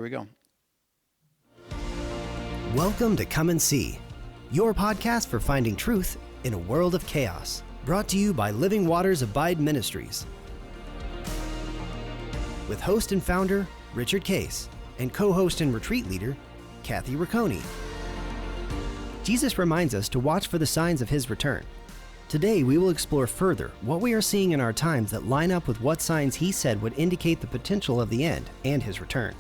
Here we go. Welcome to Come and See, your podcast for finding truth in a world of chaos. Brought to you by Living Waters Abide Ministries. With host and founder, Richard Case, and co-host and retreat leader, Kathy Ricconi. Jesus reminds us to watch for the signs of his return. Today, we will explore further what we are seeing in our times that line up with what signs he said would indicate the potential of the end and his return.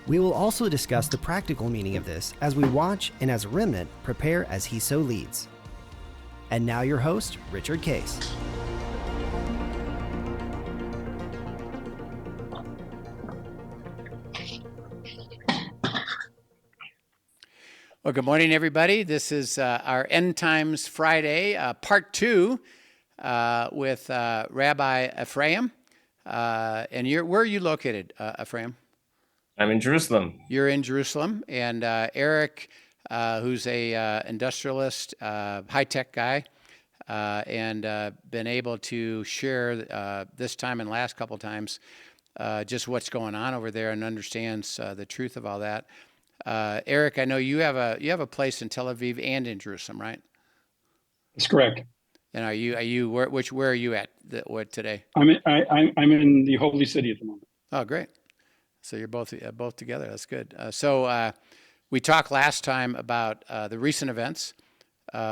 We will also discuss the practical meaning of this as we watch and as a remnant prepare as he so leads. And now your host, Richard Case. Well, good morning, everybody. This is our End Times Friday, part 2 with Rabbi Ephraim. And where are you located, Ephraim? I'm in Jerusalem. You're in Jerusalem. And Eric, who's a industrialist, high-tech guy, and been able to share this time and last couple times just what's going on over there and understands the truth of all that. Eric, I know you have a place in Tel Aviv and in Jerusalem, right? That's correct. And where are you at today? I'm in the Holy City at the moment. Oh, great. So you're both together. That's good. So we talked last time about the recent events,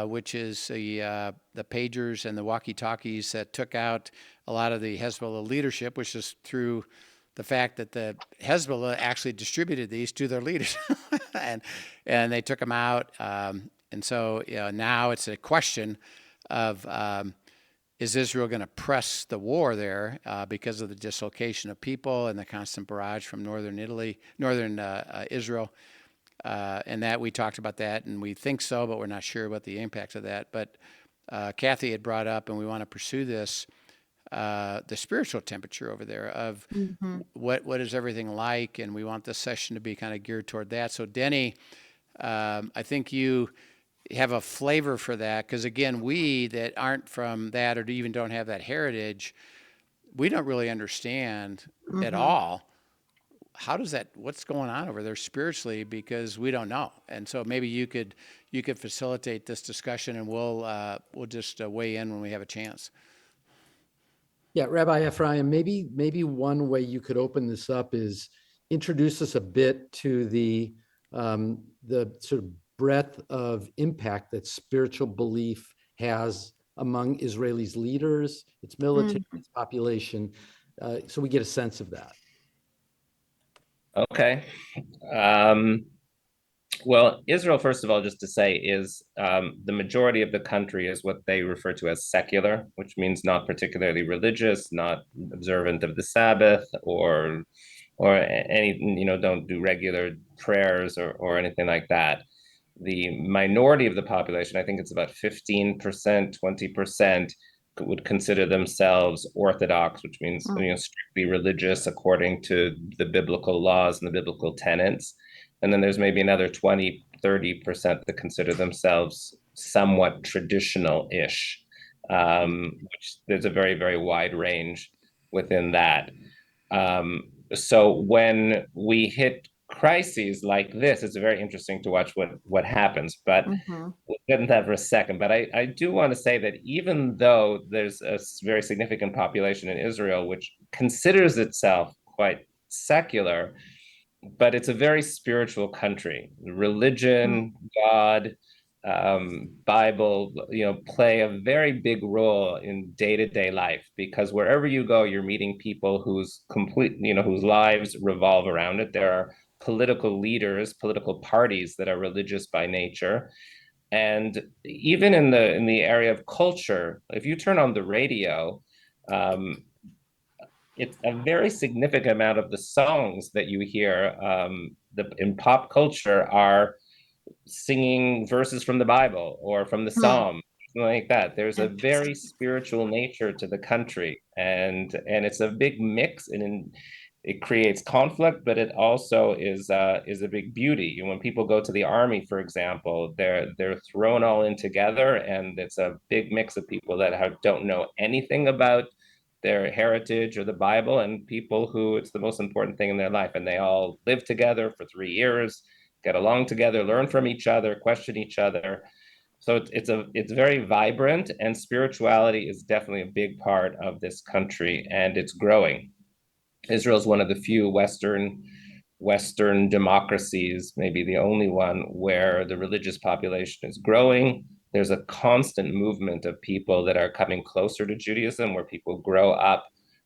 which is the pagers and the walkie-talkies that took out a lot of the Hezbollah leadership, which is through the fact that the Hezbollah actually distributed these to their leaders, and they took them out. And so now it's a question of is Israel going to press the war there because of the dislocation of people and the constant barrage from northern Israel? And that we talked about that, and we think so, but we're not sure about the impact of that. But Kathy had brought up, and we want to pursue this, the spiritual temperature over there of what is everything like, and we want this session to be kind of geared toward that. So Denny, I think you have a flavor for that, because again, we that aren't from that or even don't have that heritage, we don't really understand at all what's going on over there spiritually, because we don't know. And so maybe you could facilitate this discussion, and we'll just weigh in when we have a chance. Yeah, Rabbi Ephraim, maybe one way you could open this up is introduce us a bit to the sort of breadth of impact that spiritual belief has among Israelis' leaders, its military, its population, so we get a sense of that. Okay. Well, Israel, first of all, just to say, is the majority of the country is what they refer to as secular, which means not particularly religious, not observant of the Sabbath, or any, don't do regular prayers or anything like that. The minority of the population, I think it's about 15%, 20%, would consider themselves Orthodox, which means strictly religious according to the biblical laws and the biblical tenets. And then there's maybe another 20, 30% that consider themselves somewhat traditional-ish, which there's a very, very wide range within that. So when we hit crises like this, it's very interesting to watch what happens, but we'll get into that for a second. But I do want to say that even though there's a very significant population in Israel which considers itself quite secular, but it's a very spiritual country. Religion, God, Bible, play a very big role in day-to-day life, because wherever you go, you're meeting people whose lives revolve around it. There are political leaders, political parties that are religious by nature. And even in the area of culture, if you turn on the radio, it's a very significant amount of the songs that you hear in pop culture are singing verses from the Bible or from the Psalm, something like that. There's a very spiritual nature to the country, and it's a big mix, and it creates conflict, but it also is a big beauty. When people go to the army, for example, they're thrown all in together, and it's a big mix of people that don't know anything about their heritage or the Bible, and people who it's the most important thing in their life. And they all live together for 3 years, get along together, learn from each other, question each other. So it's very vibrant, and spirituality is definitely a big part of this country, and it's growing. Israel is one of the few Western democracies, maybe the only one, where the religious population is growing. There's a constant movement of people that are coming closer to Judaism, where people grow up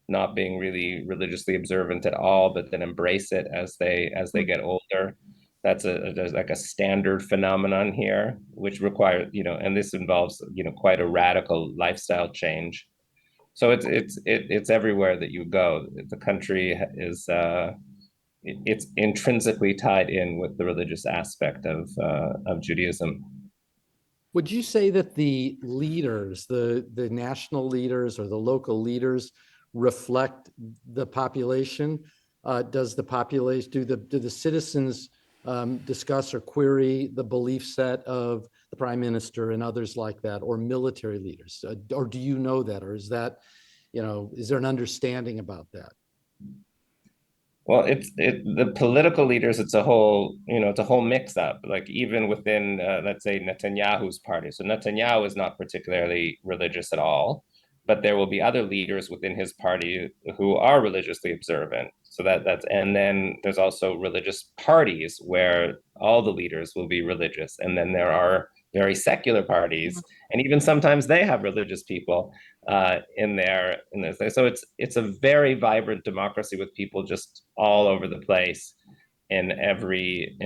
not being really religiously observant at all, but then embrace it as they get older. There's like a standard phenomenon here, which requires, and this involves, quite a radical lifestyle change. So it's everywhere that you go. The country is it's intrinsically tied in with the religious aspect of Judaism. Would you say that the leaders, the national leaders or the local leaders, reflect the population? Does the population, do the citizens discuss or query the belief set of the prime minister and others like that, or military leaders? Or do you know that, or is that, is there an understanding about that? Well, the political leaders. It's a whole mix up. Like even within, let's say, Netanyahu's party. So Netanyahu is not particularly religious at all, but there will be other leaders within his party who are religiously observant. So and then there's also religious parties where all the leaders will be religious, and then there are very secular parties, and even sometimes they have religious people in there. So it's a very vibrant democracy with people just all over the place in every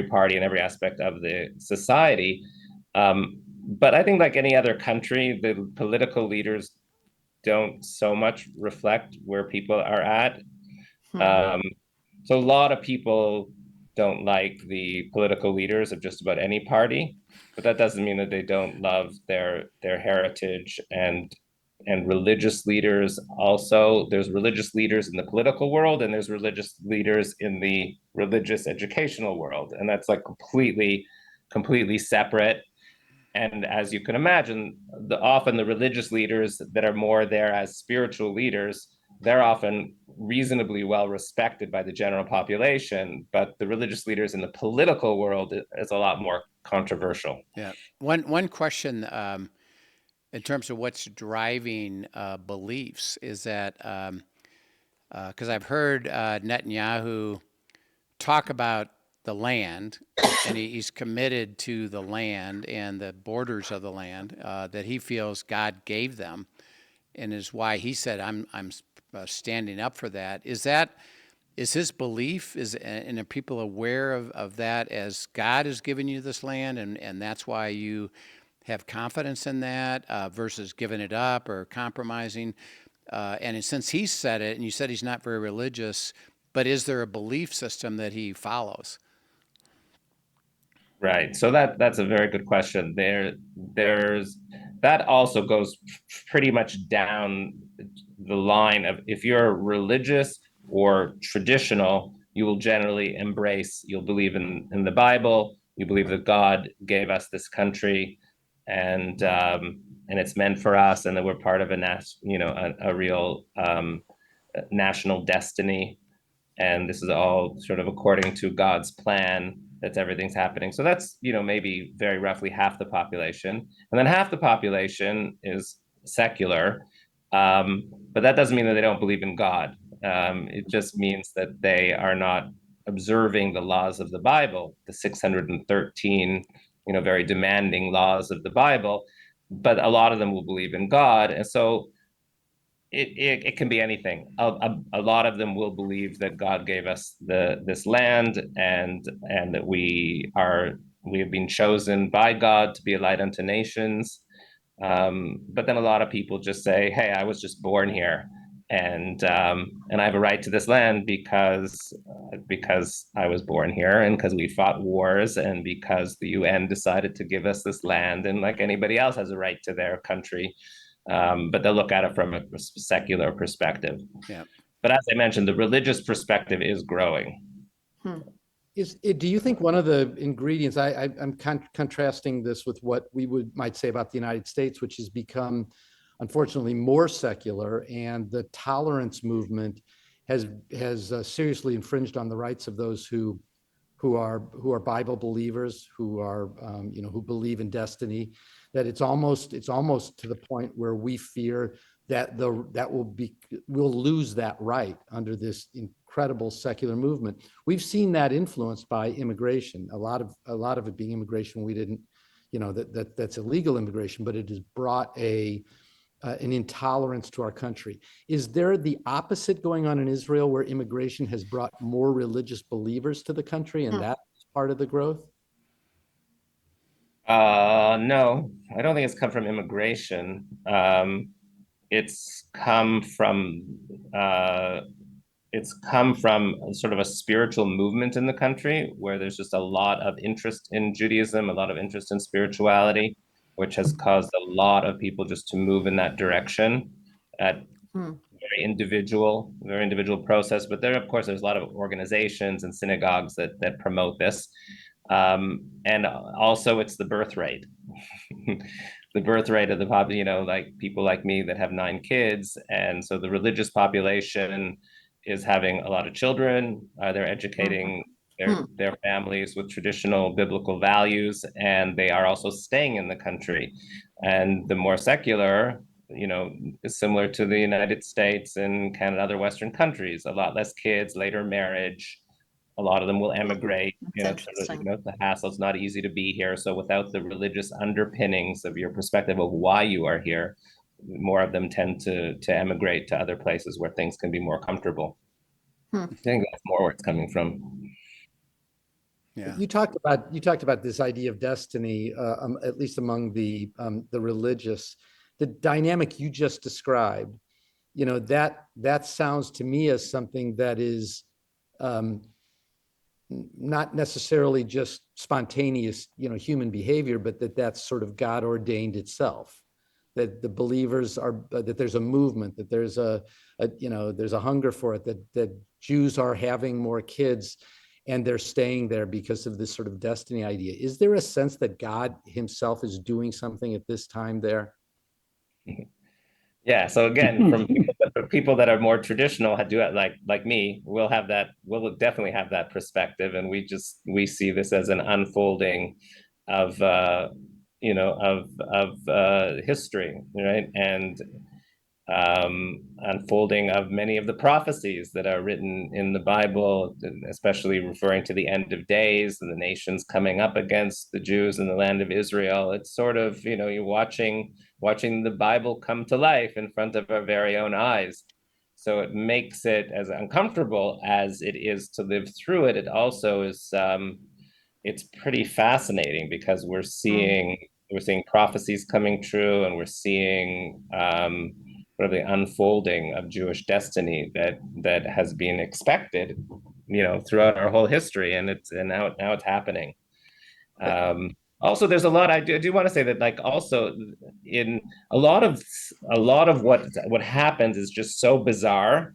party and every aspect of the society. But I think, like any other country, the political leaders don't so much reflect where people are at. So a lot of people don't like the political leaders of just about any party, but that doesn't mean that they don't love their heritage and religious leaders. Also, there's religious leaders in the political world, and there's religious leaders in the religious educational world, and that's like completely separate. And as you can imagine, often the religious leaders that are more there as spiritual leaders, they're often reasonably well respected by the general population, but the religious leaders in the political world is a lot more controversial. Yeah. One question in terms of what's driving beliefs is that because I've heard Netanyahu talk about the land, and he's committed to the land and the borders of the land that he feels God gave them, and is why he said, "I'm standing up for that." Is his belief? And are people aware of that as God has given you this land, and that's why you have confidence in that versus giving it up or compromising? And since he said it, and you said he's not very religious, but is there a belief system that he follows? Right. So that's a very good question. There's that also goes pretty much down the line of, if you're religious or traditional, you will generally you'll believe in the Bible, you believe that God gave us this country, and it's meant for us, and that we're part of a real national destiny, and this is all sort of according to God's plan, that everything's happening. So that's, maybe very roughly half the population. And then half the population is secular. But that doesn't mean that they don't believe in God. It just means that they are not observing the laws of the Bible, the 613, very demanding laws of the Bible. But a lot of them will believe in God. And so it can be anything. A lot of them will believe that God gave us this land, and that we have been chosen by God to be a light unto nations. But then a lot of people just say, "Hey, I was just born here, and I have a right to this land because I was born here, and because we fought wars, and because the UN decided to give us this land, and like anybody else has a right to their country." But they'll look at it from a secular perspective. Yeah. But as I mentioned, the religious perspective is growing. Do you think one of the ingredients, I'm contrasting this with what we might say about the United States, which has become unfortunately more secular, and the tolerance movement has seriously infringed on the rights of those who are Bible believers, who are who believe in destiny. That it's almost to the point where we fear that we'll lose that right under this incredible secular movement. We've seen that influenced by immigration. A lot of it being immigration we didn't, that's illegal immigration, but it has brought an intolerance to our country. Is there the opposite going on in Israel, where immigration has brought more religious believers to the country, and that's part of the growth? No, I don't think it's come from immigration. It's come from sort of a spiritual movement in the country where there's just a lot of interest in Judaism, a lot of interest in spirituality, which has caused a lot of people just to move in that direction at very individual process. But there, of course, there's a lot of organizations and synagogues that promote this. And also it's the birth rate. The birth rate of the like people like me that have 9 kids. And so the religious population is having a lot of children. They're educating their families with traditional biblical values, and they are also staying in the country. And the more secular, is similar to the United States and Canada, other Western countries, a lot less kids, later marriage. A lot of them will emigrate. The hassle's not easy to be here. So without the religious underpinnings of your perspective of why you are here, more of them tend to emigrate to other places where things can be more comfortable. I think that's more where it's coming from. Yeah. You talked about this idea of destiny, at least among the religious. The dynamic you just described, that sounds to me as something that is not necessarily just spontaneous, human behavior, but that's sort of God ordained itself. That the believers that there's a movement, that there's there's a hunger for it, that Jews are having more kids and they're staying there because of this sort of destiny idea. Is there a sense that God himself is doing something at this time there? Yeah. So again, from people that are more traditional, do it like me, we'll definitely have that perspective, and we see this as an unfolding of history, right? And unfolding of many of the prophecies that are written in the Bible, especially referring to the end of days and the nations coming up against the Jews in the land of Israel. It's sort of, you're watching the Bible come to life in front of our very own eyes. So it makes it as uncomfortable as it is to live through it. It also is, it's pretty fascinating because we're seeing prophecies coming true, and we're seeing the unfolding of Jewish destiny that has been expected, throughout our whole history, and now it's happening. Also, there's a lot. I do want to say that, like, also in a lot of what happens is just so bizarre,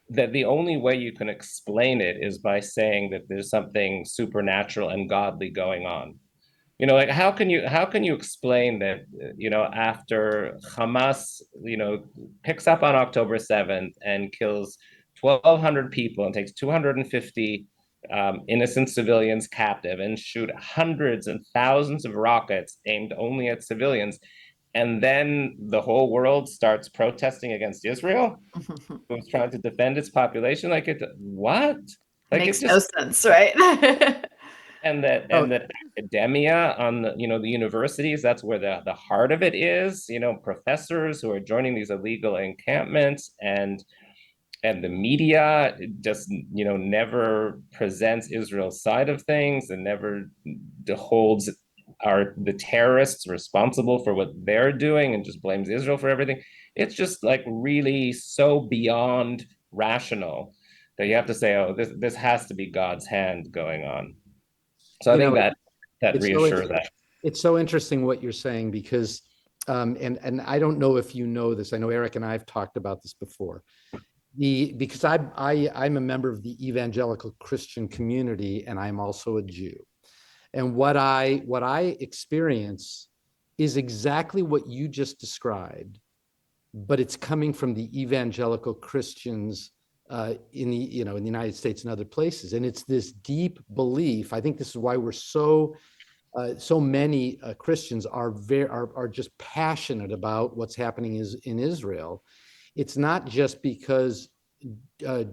that the only way you can explain it is by saying that there's something supernatural and godly going on. Like, how can you explain that, after Hamas, picks up on October 7th and kills 1,200 people and takes 250 innocent civilians captive and shoot hundreds and thousands of rockets aimed only at civilians, and then the whole world starts protesting against Israel, who's trying to defend its population? What? Makes no sense, right? And that academia on the universities, that's where the heart of it is. Professors who are joining these illegal encampments, and the media just never presents Israel's side of things and never holds the terrorists responsible for what they're doing and just blames Israel for everything. It's just like really so beyond rational that you have to say, oh, this has to be God's hand going on. So I think that reassures that. It's so interesting what you're saying, because and I don't know if you know this. I know Eric and I have talked about this before. Because I'm a member of the evangelical Christian community, and I'm also a Jew. And what I experience is exactly what you just described, but it's coming from the evangelical Christians in the in the United States and other places, and it's this deep belief. I think this is why we're so many Christians are just passionate about what's happening in Israel. It's not just because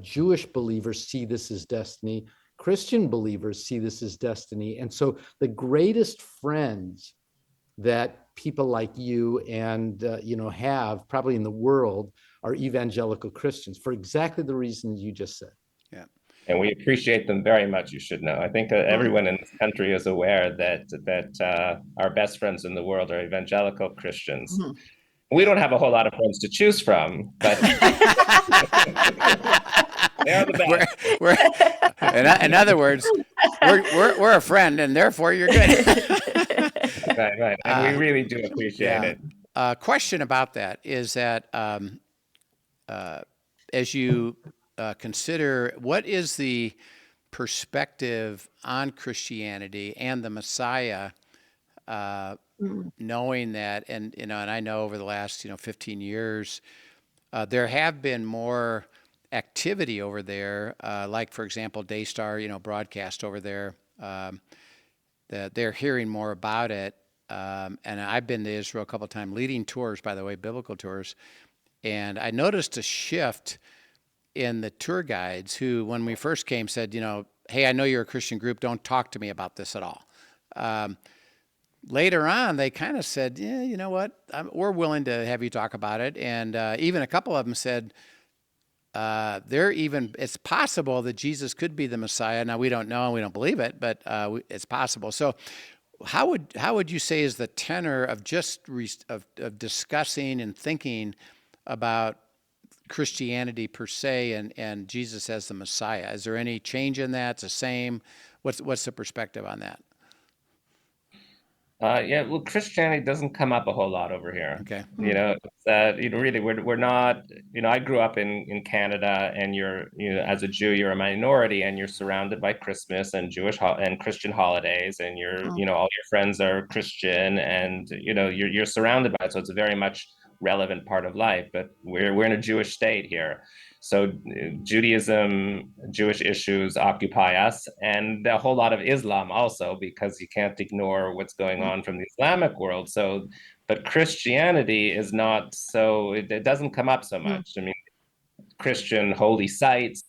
Jewish believers see this as destiny. Christian believers see this as destiny, and so the greatest friends that people like you and have probably in the world are evangelical Christians for exactly the reasons you just said. Yeah. And we appreciate them very much, you should know. I think everyone in this country is aware that our best friends in the world are evangelical Christians. Mhm. We don't have a whole lot of friends to choose from, but they are the best. In other words, we're a friend, and therefore you're good. Right. And we really do appreciate it. Question about that is that as you consider what is the perspective on Christianity and the Messiah, knowing that, and and I know over the last 15 years, there have been more activity over there, like for example, Daystar, broadcast over there. That they're hearing more about it. And I've been to Israel a couple of times, leading tours, by the way, biblical tours. And I noticed a shift in the tour guides who, when we first came, said, hey, I know you're a Christian group. Don't talk to me about this at all. Later on, they kind of said, yeah, you know what? We're willing to have you talk about it. And even a couple of them said, it's possible that Jesus could be the Messiah. Now, we don't know and we don't believe it, but it's possible. So how would you say is the tenor of just of discussing and thinking about Christianity per se and Jesus as the Messiah? Is there any change in that? It's the same? What's the perspective on that? Yeah, well, Christianity doesn't come up a whole lot over here. Okay. Really, we're not. I grew up in Canada, and as a Jew, you're a minority, and you're surrounded by Christmas and Jewish and Christian holidays, and all your friends are Christian, and you're surrounded by it. So it's a very much relevant part of life. But we're in a Jewish state here. So Judaism, Jewish issues occupy us, and a whole lot of Islam also, because you can't ignore what's going on from the Islamic world. So, but Christianity is not so, it doesn't come up so much. I mean, Christian holy sites,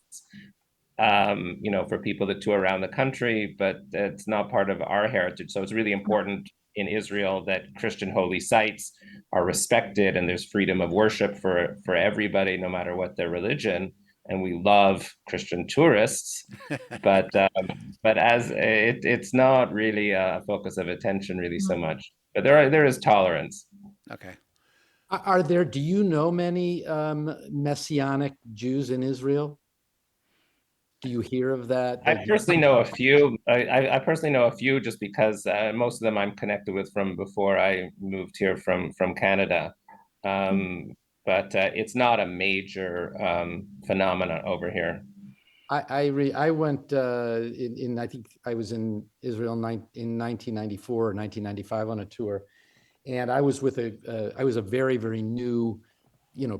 for people that tour around the country, but it's not part of our heritage. So it's really important in Israel that Christian holy sites are respected and there's freedom of worship for everybody, no matter what their religion. And we love Christian tourists, but as it's not really a focus of attention really so much. But there is tolerance. Okay. Do you know many Messianic Jews in Israel? Do you hear of that? I personally know a few. I personally know a few just because most of them I'm connected with from before I moved here from Canada. But it's not a major phenomenon over here. I went I think I was in Israel in 1994 or 1995 on a tour, and I was with I was a very, very new,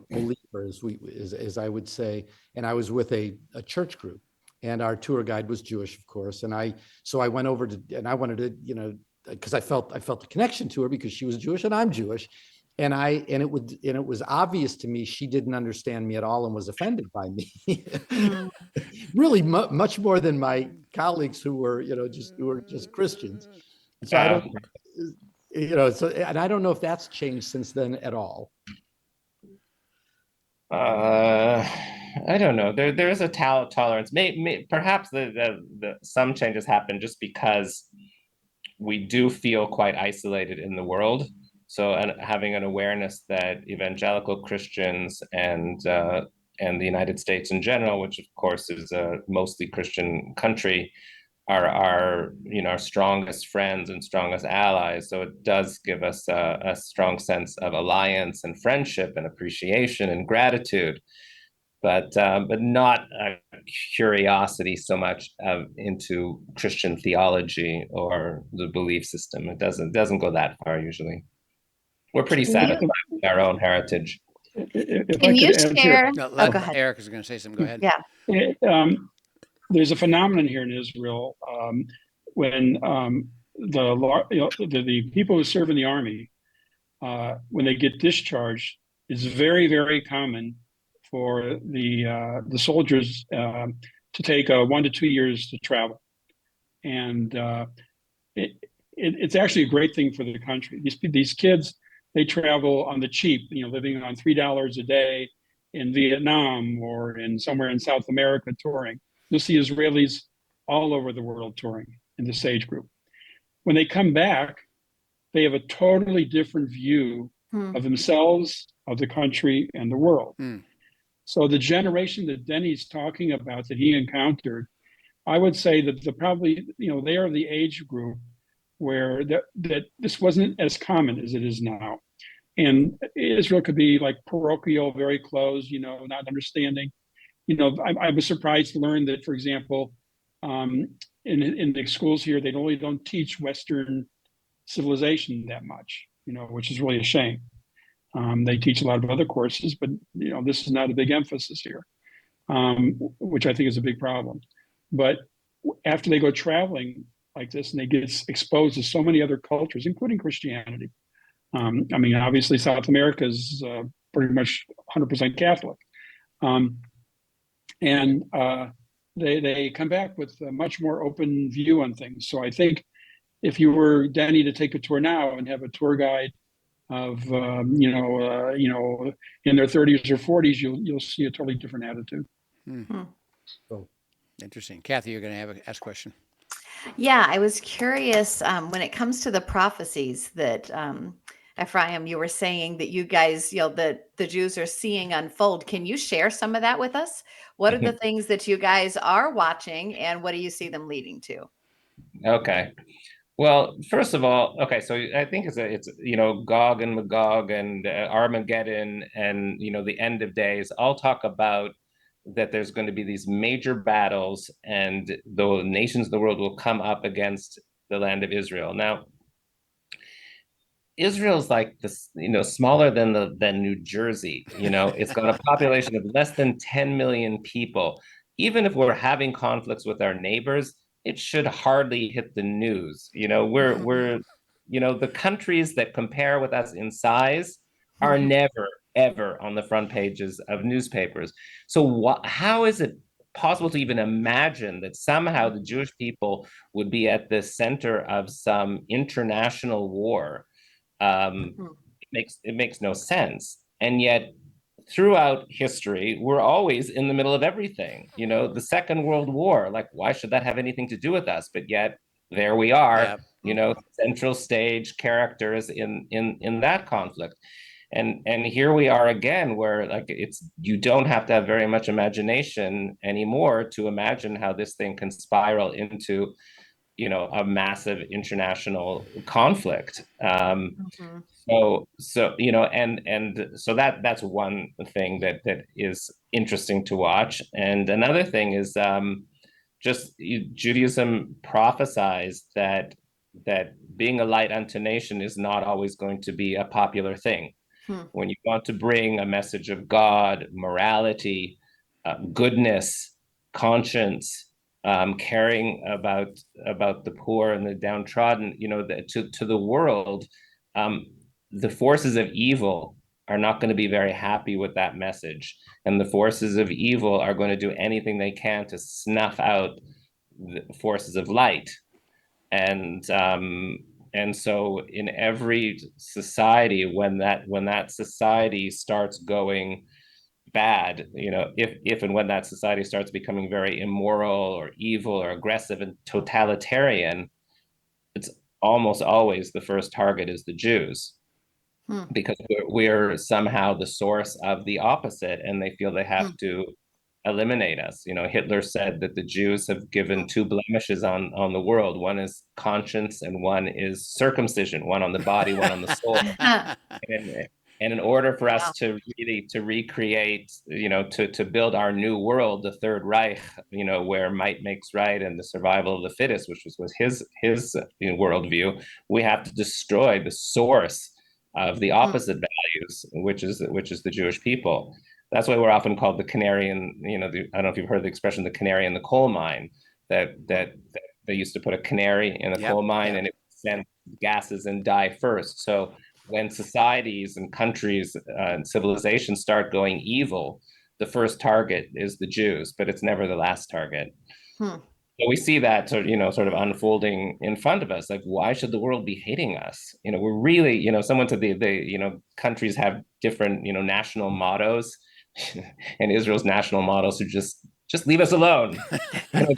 believer, as I would say, and I was with a church group, and our tour guide was Jewish, of course, and I went over and I wanted to, because I felt the connection to her because she was Jewish and I'm Jewish, and it was obvious to me she didn't understand me at all and was offended by me, really much more than my colleagues who were just Christians. So I don't. And I don't know if that's changed since then at all. I don't know. There is a tolerance. Perhaps some changes happen just because we do feel quite isolated in the world. So, and having an awareness that evangelical Christians and the United States in general, which of course is a mostly Christian country, are our strongest friends and strongest allies. So it does give us a strong sense of alliance and friendship and appreciation and gratitude, but not a curiosity so much into Christian theology or the belief system. It doesn't go that far usually. We're pretty satisfied with our own heritage. If Can I you could add here, share? No, Oh, go ahead. Eric is going to say something. Go ahead. Yeah. there's a phenomenon here in Israel when the people who serve in the army, when they get discharged, it's very, very common for the soldiers to take 1 to 2 years to travel, and it's actually a great thing for the country. These kids, they travel on the cheap, living on $3 a day in Vietnam or in somewhere in South America touring. You'll see Israelis all over the world touring in this age group. When they come back, they have a totally different view of themselves, of the country, and the world. So the generation that Denny's talking about that he encountered, I would say that they are the age group where that this wasn't as common as it is now. And Israel could be like parochial, very closed, not understanding. I was surprised to learn that, for example, in the schools here, they don't teach Western civilization that much, which is really a shame. They teach a lot of other courses, but this is not a big emphasis here, which I think is a big problem. But after they go traveling like this and they get exposed to so many other cultures, including Christianity. Obviously South America is pretty much 100% Catholic. They come back with a much more open view on things. So I think if you were Denny to take a tour now and have a tour guide of in their 30s or 40s, you'll see a totally different attitude. Oh, interesting. Kathy, you're going to ask a question. Yeah, I was curious when it comes to the prophecies that Ephraim, you were saying that you guys, that the Jews are seeing unfold. Can you share some of that with us? What are the things that you guys are watching, and what do you see them leading to? Okay. Well, first of all, so I think it's Gog and Magog and Armageddon and the end of days. I'll talk about that there's going to be these major battles and the nations of the world will come up against the land of Israel. Now, Israel's like this, smaller than New Jersey. It's got a population of less than 10 million people. Even if we're having conflicts with our neighbors, it should hardly hit the news. We're the countries that compare with us in size are never ever on the front pages of newspapers. So how is it possible to even imagine that somehow the Jewish people would be at the center of some international war? It makes no sense. And yet throughout history, we're always in the middle of everything. The Second World War, like, why should that have anything to do with us? But yet there we are, central stage characters in that conflict. And here we are again, where you don't have to have very much imagination anymore to imagine how this thing can spiral into a massive international conflict. So that's one thing that is interesting to watch. And another thing is Judaism prophesies that being a light unto nation is not always going to be a popular thing. When you want to bring a message of God, morality, goodness, conscience, caring about the poor and the downtrodden, to the world, the forces of evil are not going to be very happy with that message, and the forces of evil are going to do anything they can to snuff out the forces of light. And so in every society, when that society starts going bad, if and when that society starts becoming very immoral or evil or aggressive and totalitarian, it's almost always the first target is the Jews, because we're somehow the source of the opposite, and they feel they have to eliminate us. Hitler said that the Jews have given two blemishes on the world. One is conscience and one is circumcision, one on the body, one on the soul. And in order for us to recreate, to build our new world, the Third Reich, where might makes right and the survival of the fittest, which was his worldview, we have to destroy the source of the opposite values, which is the Jewish people. That's why we're often called the canary in, I don't know if you've heard the expression, the canary in the coal mine, that they used to put a canary in a coal mine and it would send gases and die first. So when societies and countries and civilizations start going evil, the first target is the Jews, but it's never the last target. So we see that sort of unfolding in front of us. Like, why should the world be hating us? We're really, someone said countries have different, national mottos, and Israel's national motto should just leave us alone. We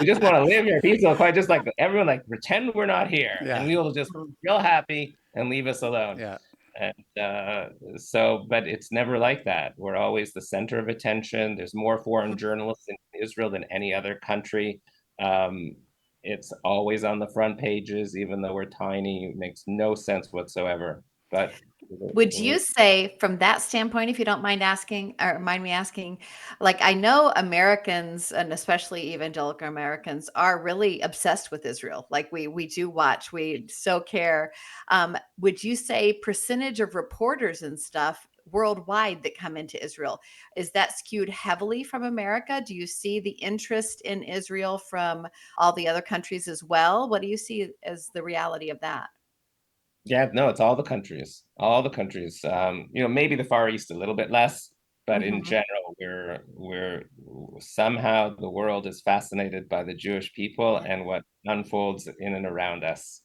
just want to live here peacefully. Quite just like everyone, like pretend we're not here, and we will just be real happy and leave us alone. Yeah. And but it's never like that. We're always the center of attention. There's more foreign journalists in Israel than any other country. It's always on the front pages, even though we're tiny. It makes no sense whatsoever. But would you say, from that standpoint, if you don't mind me asking, like, I know Americans, and especially evangelical Americans, are really obsessed with Israel. Like, we do watch, we so care. Would you say percentage of reporters and stuff worldwide that come into Israel, is that skewed heavily from America? Do you see the interest in Israel from all the other countries as well? What do you see as the reality of that? Yeah, no, it's all the countries. Maybe the Far East a little bit less, but in general, we're somehow the world is fascinated by the Jewish people and what unfolds in and around us.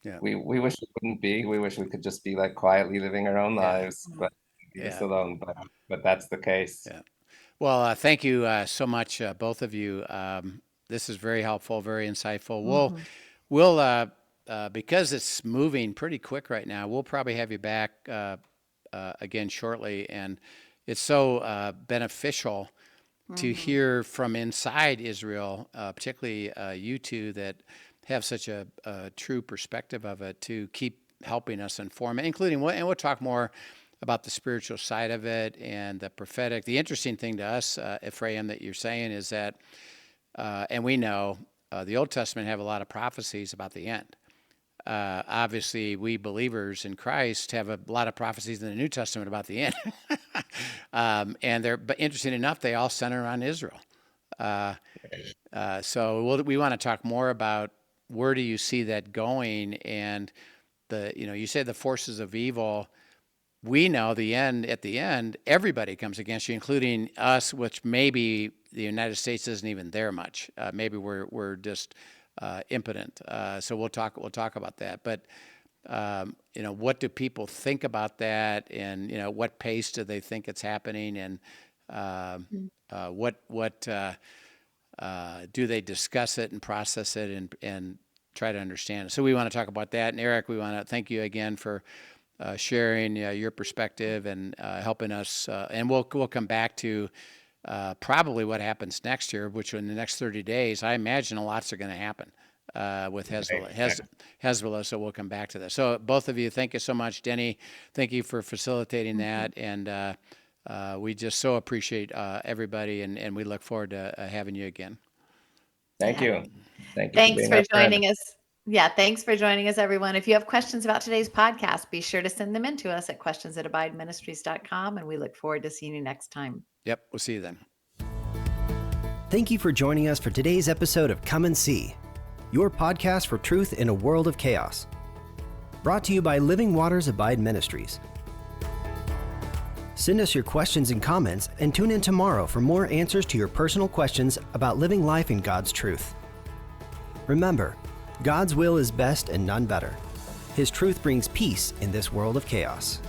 Yeah, we wish it wouldn't be. We wish we could just be like quietly living our own lives, but leave us alone. But that's the case. Yeah. Well, thank you so much, both of you. This is very helpful, very insightful. We'll because it's moving pretty quick right now, we'll probably have you back again shortly. And it's so beneficial to hear from inside Israel, particularly you two that have such a true perspective of it, to keep helping us inform, including, and we'll talk more about the spiritual side of it and the prophetic. The interesting thing to us, Ephraim, that you're saying is that, and we know the Old Testament have a lot of prophecies about the end. Obviously, we believers in Christ have a lot of prophecies in the New Testament about the end. But interesting enough, they all center on Israel. So we want to talk more about where do you see that going, and you say the forces of evil. We know at the end, everybody comes against you, including us, which maybe the United States isn't even there much. Maybe we're just impotent. So we'll talk about that. But what do people think about that, and what pace do they think it's happening, and what do they discuss it and process it and try to understand it? So we want to talk about that. And Eric, we want to thank you again for sharing your perspective and helping us. And we'll come back to probably what happens next year, which in the next 30 days, I imagine lots are going to happen with Hezbollah. So we'll come back to that. So both of you, thank you so much. Denny, thank you for facilitating that. And we just so appreciate everybody, and we look forward to having you again. Thank you. Thanks for joining us. Yeah, thanks for joining us, everyone. If you have questions about today's podcast, be sure to send them in to us at questions@abideministries.com, and we look forward to seeing you next time. Yep, we'll see you then. Thank you for joining us for today's episode of Come and See, your podcast for truth in a world of chaos. Brought to you by Living Waters Abide Ministries. Send us your questions and comments, and tune in tomorrow for more answers to your personal questions about living life in God's truth. Remember, God's will is best and none better. His truth brings peace in this world of chaos.